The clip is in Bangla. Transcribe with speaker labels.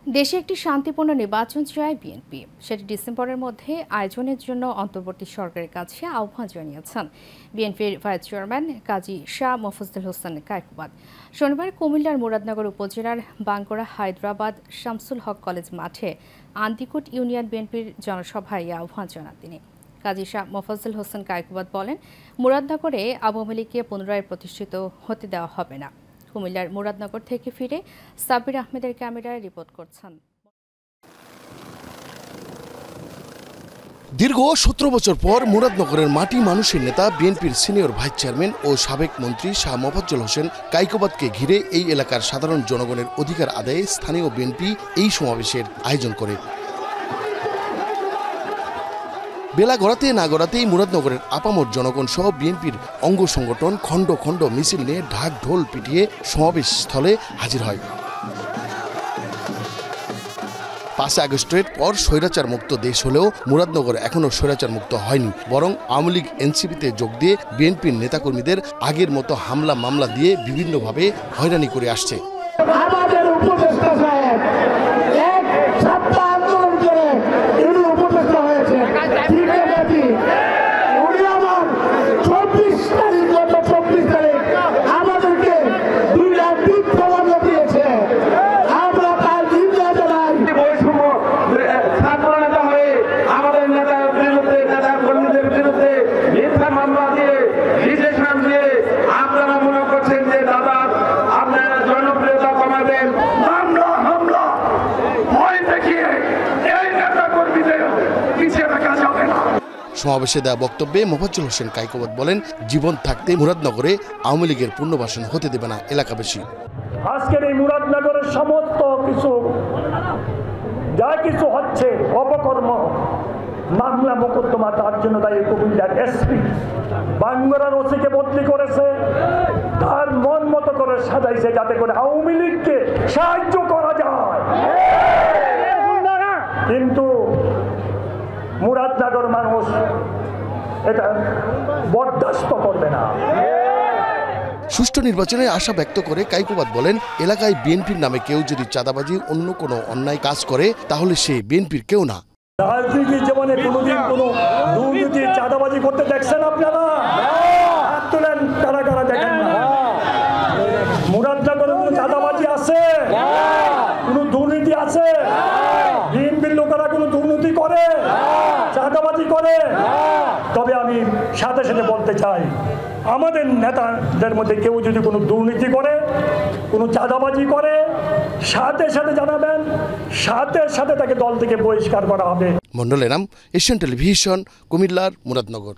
Speaker 1: দেশে একটি শান্তিপূর্ণ নির্বাচন চায় বিএনপি। সেটি ডিসেম্বরের মধ্যে আয়োজনের জন্য অন্তর্বর্তী সরকারের কাছে আহ্বান জানিয়েছেন বিএনপির ভাইস চেয়ারম্যান কাজী শাহ মোফাজ্জল হোসেন কায়কোবাদ। শনিবার কুমিল্লার মুরাদনগর উপজেলার বাঙ্গুরা হায়দ্রাবাদ শামসুল হক কলেজ মাঠে আন্দিকুট ইউনিয়ন বিএনপির জনসভায় আহ্বান জানান তিনি। কাজী শাহ মোফাজ্জল হোসেন কায়কোবাদ বলেন, মুরাদনগরে আওয়ামী লীগকে পুনরায় প্রতিষ্ঠিত হতে দেওয়া হবে না। কুমিল্লার মুরাদনগর থেকে ফিরে সাব্বির আহমেদের ক্যামেরায় রিপোর্ট করছেন।
Speaker 2: দীর্ঘ 17 বছর পর মুরাদনগরের মাটি মানুষের নেতা বিএনপির সিনিয়র ভাইস চেয়ারম্যান ও সাবেক মন্ত্রী শাহ মোফাজ্জল হোসেন কায়কোবাদকে ঘিরে এই এলাকার সাধারণ জনগণের অধিকার আদায়ে স্থানীয় বিএনপি এই সমাবেশের আয়োজন করে। বেলা গড়াতে না গড়াতেই মুরাদনগরের আপামর জনগণ সহ বিএনপির অঙ্গ সংগঠন খণ্ড খণ্ড মিছিল নিয়ে ঢাক ঢোল পিটিয়ে সমাবেশ স্থলে হাজির হয়। 5 আগস্টের পর স্বৈরাচার মুক্ত দেশ হলেও মুরাদনগর এখনও স্বৈরাচার মুক্ত হয়নি, বরং আওয়ামী লীগ এনসিপিতে যোগ দিয়ে বিএনপির নেতাকর্মীদের আগের মতো হামলা মামলা দিয়ে বিভিন্নভাবে হয়রানি করে আসছে। সমাবেশে দেওয়া বক্তব্যে মোফাজ্জল হোসেন কায়কোবাদ বলেন, জীবন থাকতে মুরাদনগরে আওয়ামী লীগের পুনর্বাসন হতে দেবে না এলাকাবাসী।
Speaker 3: আজকের এই মুরাদনগরের সমস্ত কিছু যা কিছু হচ্ছে অপকর্ম মামলা মোকদ্দমা, তার জন্য দায়ী কুমিল্লার এসপি বাঙ্গুরার ওসিকে বদলি করেছে, তার মন মতো করে সাজাইছে যাতে করে আওয়ামী লীগকে সাহায্য করা যায়। কিন্তু মুরাদনগর মানুষ এটা বরদাস্ত করবে না।
Speaker 2: সুষ্ঠু নির্বাচনের আশা ব্যক্ত করে কায়কোবাদ বলেন, এলাকায় বিএনপির নামে কেউ যদি চাঁদাবাজি অন্য কোনো অন্যায় কাজ করে তাহলে সে বিএনপির কেউ না।
Speaker 3: রাজনীতি জীবনে কোনোদিন কোনো দুর্নীতি চাঁদাবাজি করতে দেখছেন আপনারা? হাত তোলেন কারা কারা দেখেন না। মুরাদনগরে কোনো চাঁদাবাজি আছে? কোনো দুর্নীতি আছে? বিএনপির লোকেরা কোনো দুর্নীতি করে, চাঁদাবাজি করে? তবে আমি সাথে সাথে বলতে চাই, আমাদের নেতাদের মধ্যে কেউ যদি কোনো দুর্নীতি করে, কোনো চাঁদাবাজি করে, সাথে সাথে জানাবেন, সাথে সাথে তাকে দল থেকে বহিষ্কার করা হবে।
Speaker 2: মন্ডলের নাম, এশিয়ান টেলিভিশন, কুমিল্লার মুরাদনগর।